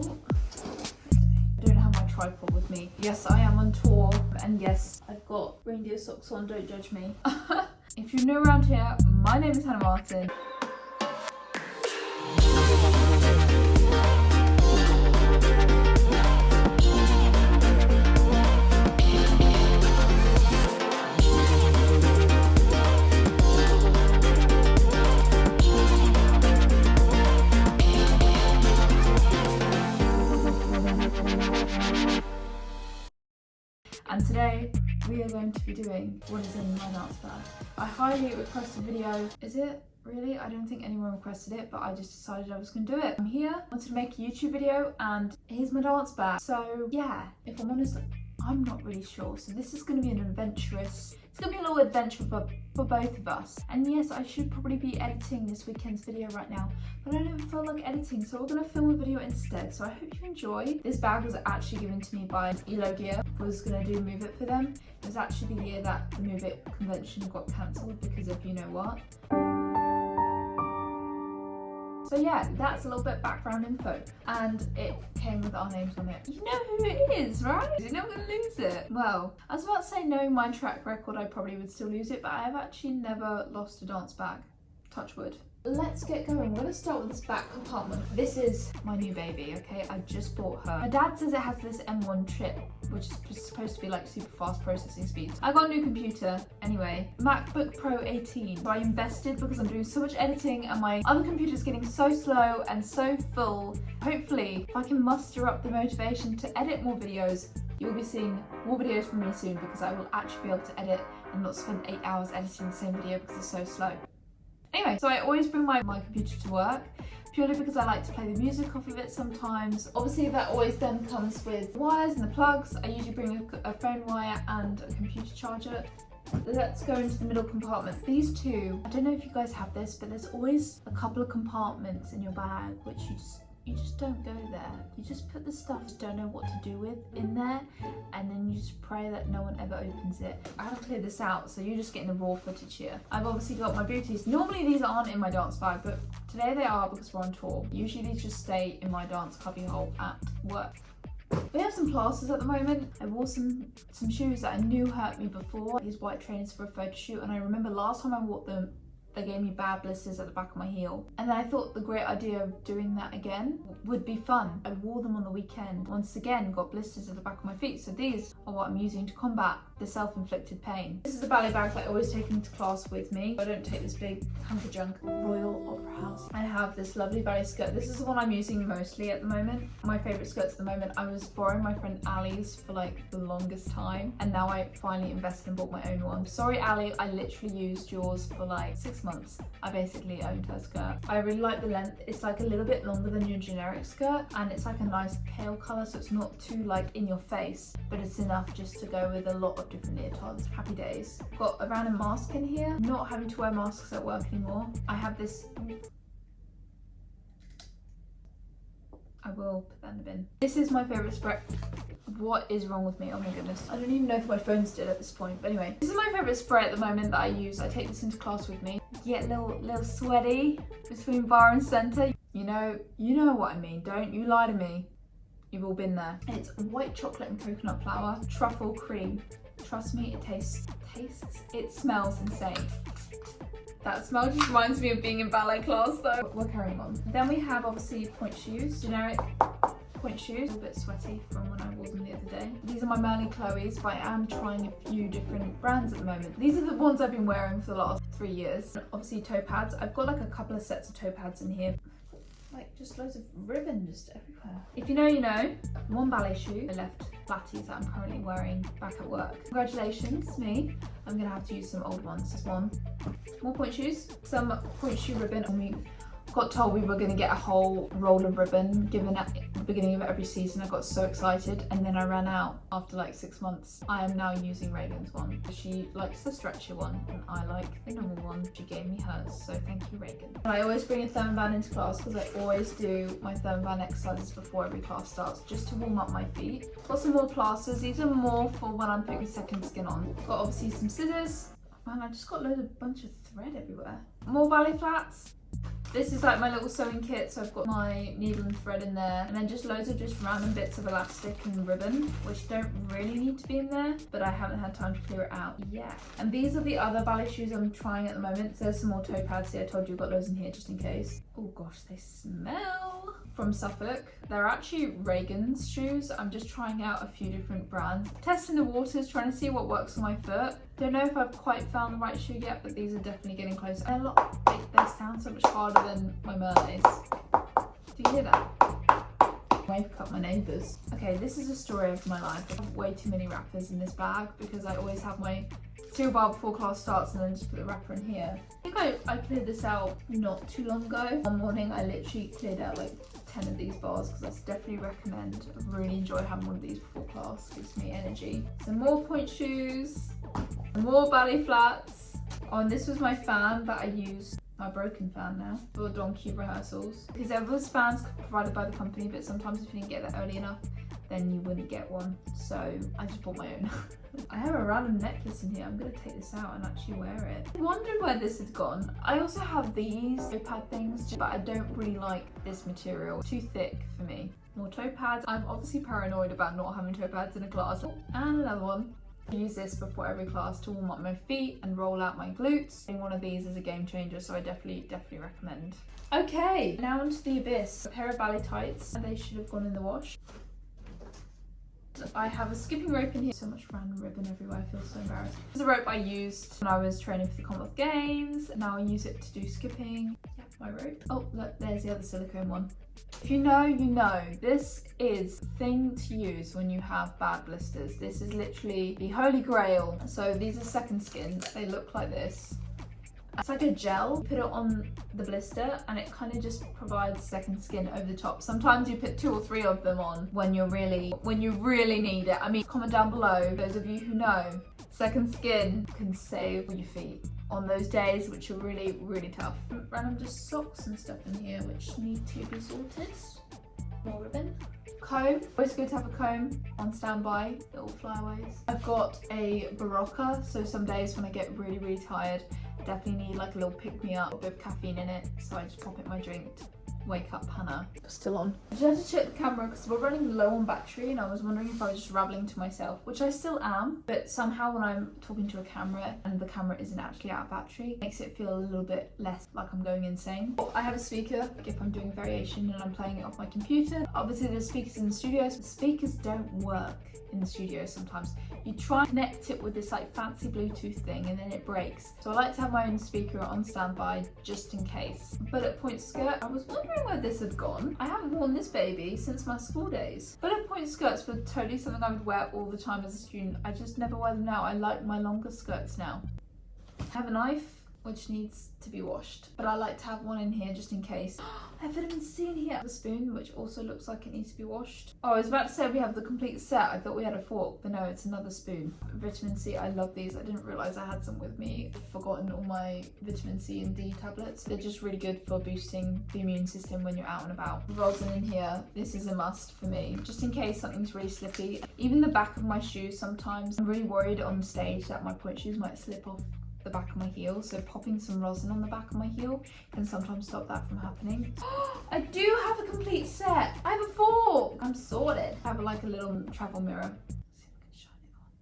Oh, I don't have my tripod with me. Yes, I am on tour, and yes, I've got reindeer socks on, don't judge me. If you're new around here, my name is Hannah Martin. And today we are going to be doing what is in my dance bag. I highly requested a video. Is it? Really? I don't think anyone requested it, but I just decided I was going to do it. I'm here, wanted to make a YouTube video, and here's my dance bag. So yeah, if I'm honest, I'm not really sure. So this is going to be an adventurous, it's going to be a little adventure for both of us. And yes, I should probably be editing this weekend's video right now, but I don't feel like editing, so we're going to film a video instead. So I hope you enjoy. This bag was actually given to me by ELO Gear. I was going to do Move It for them. It was actually the year that the Move It convention got cancelled because of you know what. So yeah, that's a little bit background info, and it came with our names on it. You know who it is, right? You're never gonna lose it. Well, I was about to say knowing my track record, I probably would still lose it, but I have actually never lost a dance bag. Touch wood. Let's get going. We're gonna start with this back compartment. This is my new baby, okay? I just bought her. My dad says it has this M1 chip, which is supposed to be like super fast processing speeds. I got a new computer anyway, MacBook Pro 18. So I invested because I'm doing so much editing and my other computer's getting so slow and so full. Hopefully, if I can muster up the motivation to edit more videos, you'll be seeing more videos from me soon because I will actually be able to edit and not spend 8 hours editing the same video because it's so slow. Anyway, so I always bring my computer to work purely because I like to play the music off of it sometimes. Obviously that always then comes with wires and the plugs. I usually bring a phone wire and a computer charger. Let's go into the middle compartment. These two, I don't know if you guys have this, but there's always a couple of compartments in your bag which you just don't go there. You just put the stuff you don't know what to do with in there, and then you just pray that no one ever opens it. I have to clear this out, so you're just getting the raw footage here. I've obviously got my booties. Normally these aren't in my dance bag, but today they are because we're on tour. Usually these just stay in my dance cubbyhole at work. We have some plasters at the moment. I wore some shoes that I knew hurt me before. These white trainers for a photo shoot, and I remember last time I wore them, they gave me bad blisters at the back of my heel. And then I thought the great idea of doing that again would be fun. I wore them on the weekend. Once again, got blisters at the back of my feet. So these are what I'm using to combat the self-inflicted pain. This is the ballet bag that I always take into class with me. I don't take this big hunk of junk. Royal Opera House. I have this lovely ballet skirt. This is the one I'm using mostly at the moment. My favourite skirts at the moment. I was borrowing my friend Ali's for like the longest time, and now I finally invested and bought my own one. Sorry Ali, I literally used yours for like 6 months. I basically owned her skirt. I really like the length. It's like a little bit longer than your generic skirt, and it's like a nice pale colour, so it's not too like in your face, but it's enough just to go with a lot of different leotards. Happy days. Got a random mask in here. Not having to wear masks at work anymore. I have this. I will put that in the bin. This is my favourite spray. What is wrong with me? Oh my goodness. I don't even know if my phone's dead at this point, but anyway. This is my favourite spray at the moment that I use. I take this into class with me. Get a little sweaty between bar and centre. You know what I mean. Don't you lie to me. You've all been there. And it's white chocolate and coconut flour, truffle cream. Trust me, it smells insane. That smell just reminds me of being in ballet class though. We're carrying on. Then we have obviously point shoes, generic point shoes. A little bit sweaty from when I wore them the other day. These are my Merly Chloe's, but I am trying a few different brands at the moment. These are the ones I've been wearing for the last 3 years. Obviously toe pads. I've got like a couple of sets of toe pads in here. Like just loads of ribbon just everywhere. If you know, you know. One ballet shoe. I left flatties that I'm currently wearing back at work. Congratulations, me. I'm gonna have to use some old ones. This one. More point shoes. Some point shoe ribbon. And we got told we were gonna get a whole roll of ribbon given at the beginning of every season. I got so excited, and then I ran out after like 6 months. I am now using Reagan's one. She likes the stretchy one and I like the normal one. She gave me hers, so thank you, Reagan. And I always bring a thermoband into class because I always do my thermoband exercises before every class starts, just to warm up my feet. Got some more plasters. These are more for when I'm putting second skin on. Got obviously some scissors. Man, I just got bunch of thread everywhere. More ballet flats. This is like my little sewing kit, so I've got my needle and thread in there, and then just loads of just random bits of elastic and ribbon, which don't really need to be in there, but I haven't had time to clear it out yet. And these are the other ballet shoes I'm trying at the moment. There's some more toe pads here. I told you I've got those in here just in case. Oh gosh, they smell. From Suffolk. They're actually Reagan's shoes. I'm just trying out a few different brands. Testing the waters, trying to see what works on my foot. Don't know if I've quite found the right shoe yet, but these are definitely getting close. And they sound so much harder than my mermaids. Do you hear that? Wake up my neighbours. Okay, this is a story of my life. I have way too many wrappers in this bag because I always have my cereal bar before class starts and then just put the wrapper in here. I think I cleared this out not too long ago. One morning I literally cleared out like 10 of these bars because I definitely recommend. I really enjoy having one of these before class. Gives me energy. Some more point shoes, more ballet flats. Oh, and this was my fan that I used, my broken fan now, for donkey rehearsals. Because there was fans provided by the company, but sometimes if you didn't get that early enough, then you wouldn't get one. So I just bought my own. I have a random necklace in here. I'm gonna take this out and actually wear it. I wondered where this had gone. I also have these toe pad things, but I don't really like this material. Too thick for me. More toe pads. I'm obviously paranoid about not having toe pads in a class. Oh, and another one. I use this before every class to warm up my feet and roll out my glutes. I think one of these is a game changer, so I definitely recommend. Okay, now onto the abyss. A pair of ballet tights, and they should have gone in the wash. I have a skipping rope in here. So much random ribbon everywhere, I feel so embarrassed. This is a rope I used when I was training for the Commonwealth Games. Now I use it to do skipping. Yeah, my rope. Oh, look, there's the other silicone one. If you know, you know. This is the thing to use when you have bad blisters. This is literally the holy grail. So these are second skins. They look like this. It's like a gel. You put it on the blister and it kind of just provides second skin over the top. Sometimes you put 2 or 3 of them on when you really need it. I mean, comment down below, those of you who know, second skin can save your feet on those days which are really tough. Random just socks and stuff in here which need to be sorted. More ribbon. Comb. Always good to have a comb on standby. Little flyaways. I've got a Barocca, so some days when I get really tired, definitely need like a little pick-me-up, a bit of caffeine in it, so I just pop it in my drink to wake up Hannah. Still on. I just had to check the camera because we're running low on battery and I was wondering if I was just rambling to myself, which I still am, but somehow when I'm talking to a camera and the camera isn't actually out of battery, it makes it feel a little bit less like I'm going insane. I have a speaker if I'm doing variation and I'm playing it off my computer. Obviously there's speakers in the studio, so speakers don't work in the studio sometimes. You try and connect it with this like fancy Bluetooth thing and then it breaks. So I like to have my own speaker on standby just in case. Bullet point skirt. I was wondering where this had gone. I haven't worn this baby since my school days. Bullet point skirts were totally something I would wear all the time as a student. I just never wear them now. I like my longer skirts now. I have a knife which needs to be washed, but I like to have one in here just in case. I have vitamin C in here. I have a spoon which also looks like it needs to be washed. Oh, I was about to say we have the complete set. I thought we had a fork, but no, it's another spoon. Vitamin C, I love these. I didn't realise I had some with me. I've forgotten all my vitamin C and D tablets. They're just really good for boosting the immune system when you're out and about. Rosin in here, this is a must for me, just in case something's really slippy. Even the back of my shoes sometimes, I'm really worried on stage that my point shoes might slip off the back of my heel, so popping some rosin on the back of my heel can sometimes stop that from happening. I do have a complete set. I have a fork. I'm sorted. I have like a little travel mirror. See if I can shine it on.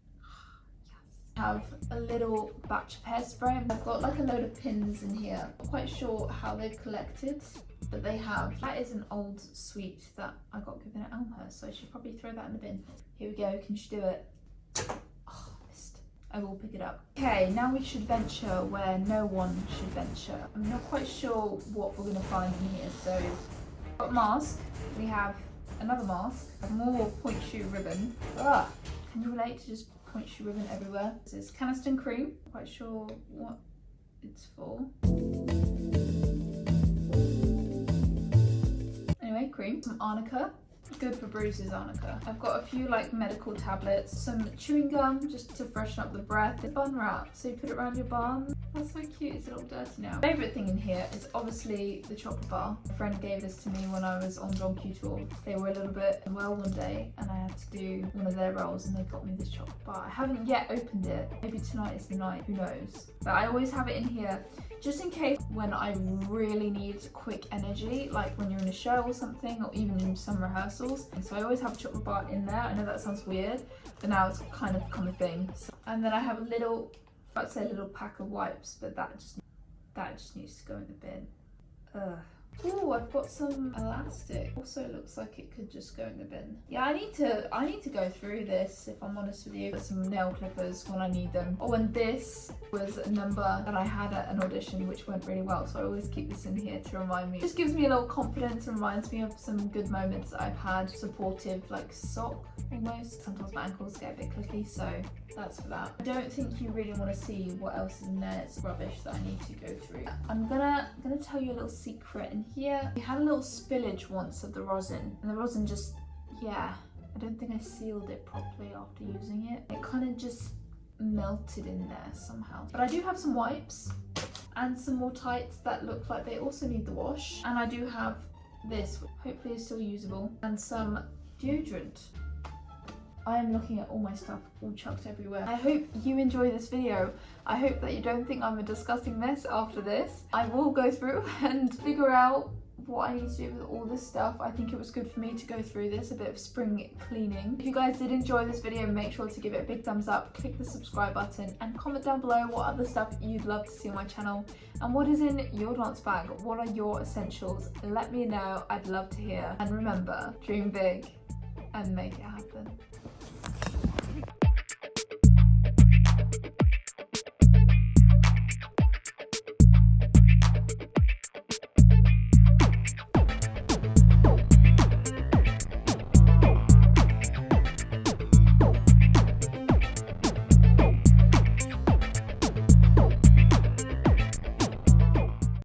Yes. I have a little batch of hairspray. I've got like a load of pins in here. Not quite sure how they've collected, but they have. That is an old sweet that I got given at Elmhurst, so I should probably throw that in the bin. Here we go. Can she do it? I will pick it up. Okay, now we should venture where no one should venture. I'm not quite sure what we're going to find in here. So, we've got a mask. We have another mask. More point shoe ribbon. Ah, can you relate to just point shoe ribbon everywhere? This is Caniston cream. Not quite sure what it's for. Anyway, cream. Some arnica. Good for bruises, Annika. I've got a few like medical tablets, some chewing gum just to freshen up the breath, a bun wrap, so you put it around your bun. That's so cute, it's a little dirty now. My favourite thing in here is obviously the chocolate bar. A friend gave this to me when I was on donkey tour. They were a little bit unwell one day and I had to do one of their roles and they got me this chocolate bar. I haven't yet opened it. Maybe tonight is the night, who knows. But I always have it in here just in case when I really need quick energy, like when you're in a show or something, or even in some rehearsals. And so I always have a chocolate bar in there. I know that sounds weird, but now it's kind of become a thing. And then I have a little, I'd say a little pack of wipes, but that just needs to go in the bin. Ugh. Oh, I've got some elastic. Also looks like it could just go in the bin. Yeah, I need to go through this, if I'm honest with you. Got some nail clippers when I need them. Oh, and this was a number that I had at an audition which went really well, so I always keep this in here to remind me. Just gives me a little confidence and reminds me of some good moments that I've had. Supportive, like sock almost. Sometimes my ankles get a bit clicky, so that's for that. I don't think you really want to see what else is in there. It's rubbish that I need to go through. I'm gonna tell you a little secret in here. We had a little spillage once of the rosin, and the rosin just, yeah, I don't think I sealed it properly after using it. It kind of just melted in there somehow. But I do have some wipes and some more tights that look like they also need the wash. And I do have this, hopefully it's still usable, and some deodorant. I am looking at all my stuff all chucked everywhere. I hope you enjoy this video. I hope that you don't think I'm a disgusting mess after this. I will go through and figure out what I need to do with all this stuff. I think it was good for me to go through this, a bit of spring cleaning. If you guys did enjoy this video, make sure to give it a big thumbs up, click the subscribe button, and comment down below what other stuff you'd love to see on my channel. And what is in your dance bag? What are your essentials? Let me know, I'd love to hear. And remember, dream big and make it happen.